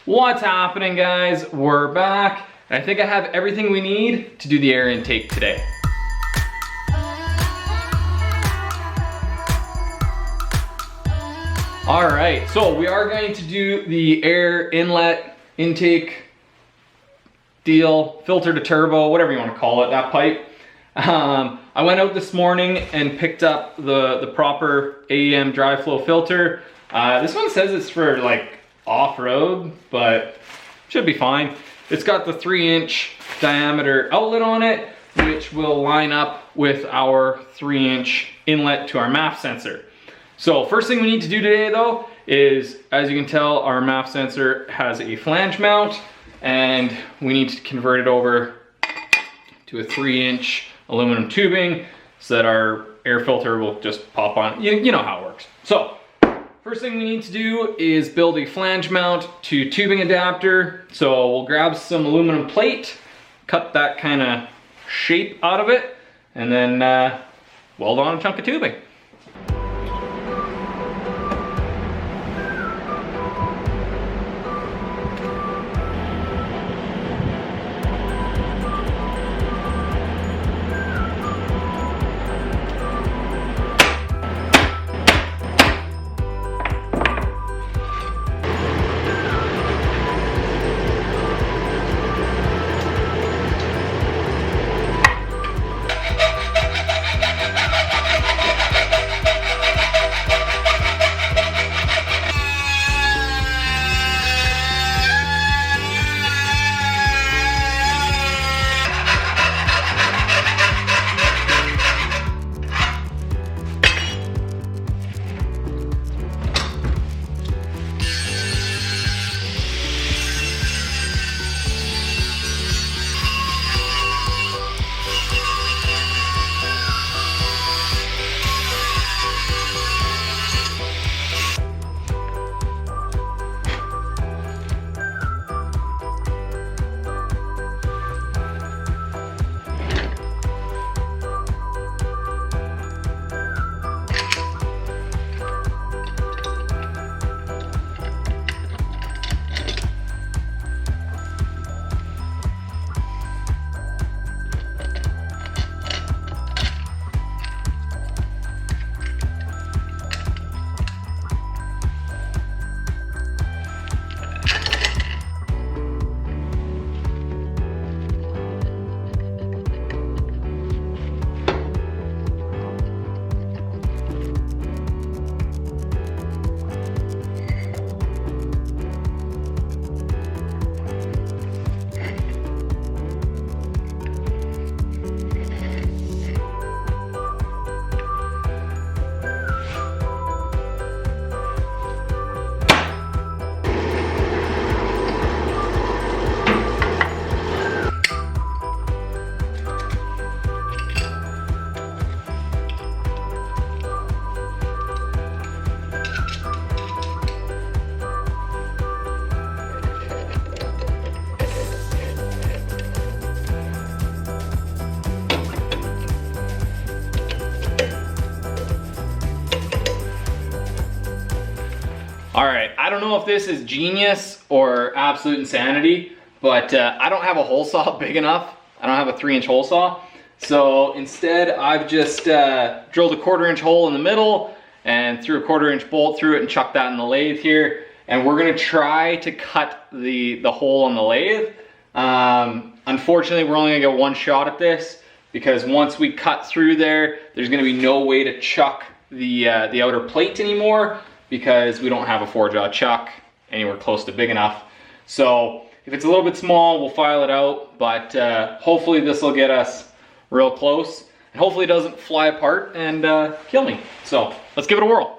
What's happening, guys? We're back. I think I have everything we need to do the air intake today. All right, so we are going to do the air inlet intake deal, filter to turbo, whatever you want to call it, that pipe. I went out this morning and picked up the proper AEM dry flow filter. This one says it's for like off-road, but should be fine. It's got the 3-inch diameter outlet on it, which will line up with our 3-inch inlet to our MAF sensor. So first thing we need to do today though is, as you can tell, our MAF sensor has a flange mount and we need to convert it over to a 3-inch aluminum tubing so that our air filter will just pop on. You know how it works. So first thing we need to do is build a flange mount to tubing adapter. So we'll grab some aluminum plate, cut that kind of shape out of it, and then weld on a chunk of tubing. All right, I don't know if this is genius or absolute insanity, but I don't have a hole saw big enough. I don't have a 3-inch hole saw. So instead, I've just drilled a 1/4-inch hole in the middle and threw a 1/4-inch bolt through it and chucked that in the lathe here. And we're gonna try to cut the hole on the lathe. Unfortunately, we're only gonna get one shot at this because once we cut through there, there's gonna be no way to chuck the outer plate anymore, because we don't have a 4-jaw chuck anywhere close to big enough. So if it's a little bit small, we'll file it out, but hopefully this will get us real close, and hopefully it doesn't fly apart and kill me. So let's give it a whirl.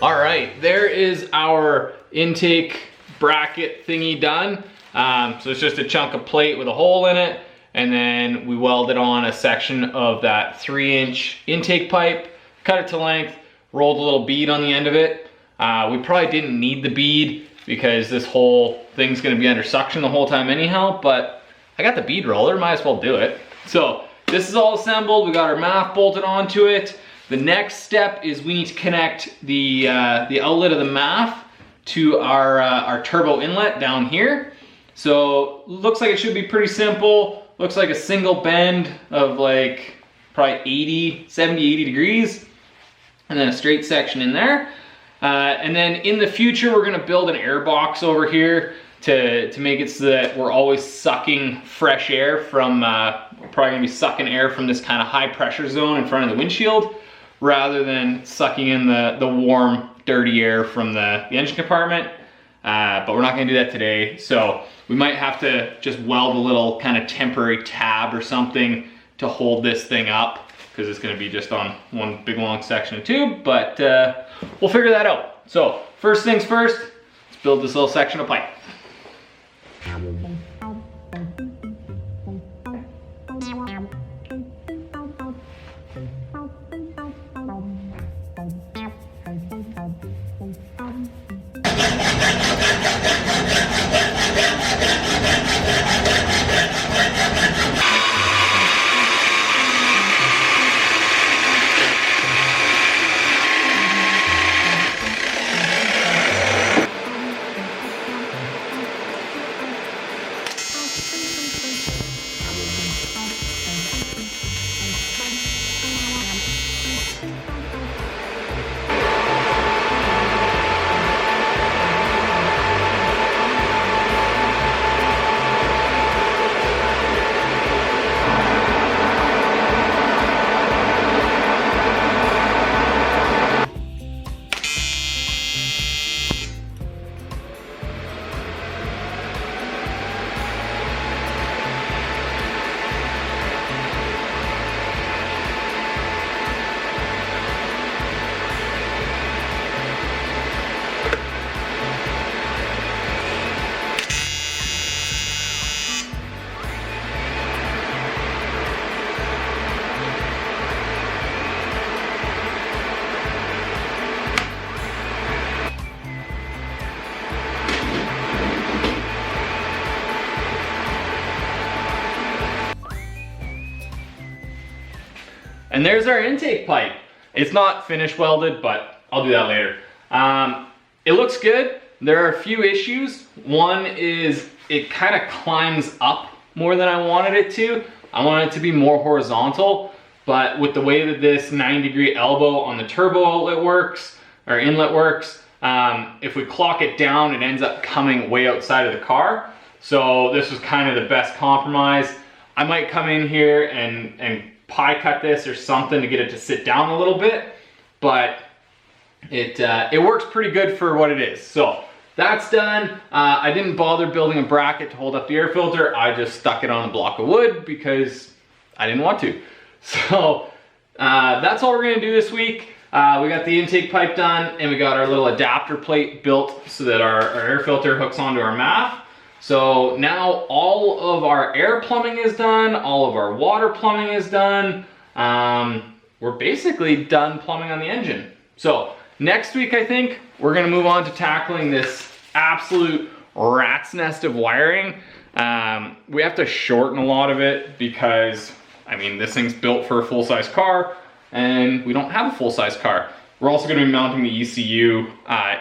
All right, there is our intake bracket thingy done. So it's just a chunk of plate with a hole in it, and then we welded on a section of that 3-inch intake pipe, cut it to length, rolled a little bead on the end of it. We probably didn't need the bead because this whole thing's gonna be under suction the whole time anyhow, but I got the bead roller, might as well do it. So this is all assembled, we got our MAF bolted onto it. The next step is we need to connect the outlet of the MAF to our turbo inlet down here. So looks like it should be pretty simple. Looks like a single bend of like probably 70, 80 degrees, and then a straight section in there. And then in the future, we're gonna build an air box over here to make it so that we're always sucking fresh air from, we're probably gonna be sucking air from this kind of high pressure zone in front of the windshield, rather than sucking in the warm, dirty air from the engine compartment. But we're not gonna do that today. So we might have to just weld a little kind of temporary tab or something to hold this thing up, because it's gonna be just on one big long section of tube, but we'll figure that out. So first things first, let's build this little section of pipe. And there's our intake pipe. It's not finish welded, but I'll do that later. It looks good. There are a few issues. One is it kind of climbs up more than I wanted it to. I wanted it to be more horizontal, but with the way that this 9-degree elbow on the turbo outlet works, or inlet works, if we clock it down, it ends up coming way outside of the car. So this was kind of the best compromise. I might come in here and pie cut this or something to get it to sit down a little bit, but it works pretty good for what it is. So that's done. I didn't bother building a bracket to hold up the air filter. I just stuck it on a block of wood because I didn't want to. So that's all we're gonna do this week. We got the intake pipe done, and we got our little adapter plate built so that our air filter hooks onto our MAF. So now all of our air plumbing is done, all of our water plumbing is done. We're basically done plumbing on the engine. So next week, I think, we're gonna move on to tackling this absolute rat's nest of wiring. We have to shorten a lot of it because, I mean, this thing's built for a full-size car and we don't have a full-size car. We're also gonna be mounting the ECU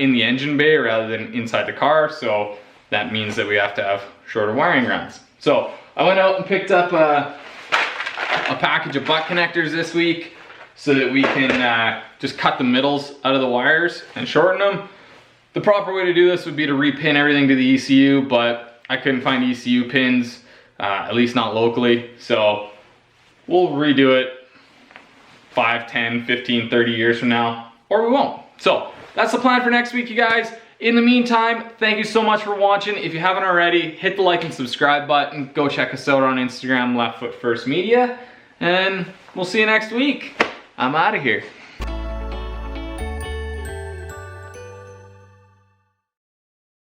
in the engine bay rather than inside the car. So that means that we have to have shorter wiring runs. So I went out and picked up a package of butt connectors this week so that we can just cut the middles out of the wires and shorten them. The proper way to do this would be to repin everything to the ECU, but I couldn't find ECU pins, at least not locally. So we'll redo it 5, 10, 15, 30 years from now, or we won't. So that's the plan for next week, you guys. In the meantime, thank you so much for watching. If you haven't already, hit the like and subscribe button. Go check us out on Instagram, Left Foot First Media, and we'll see you next week. I'm out of here.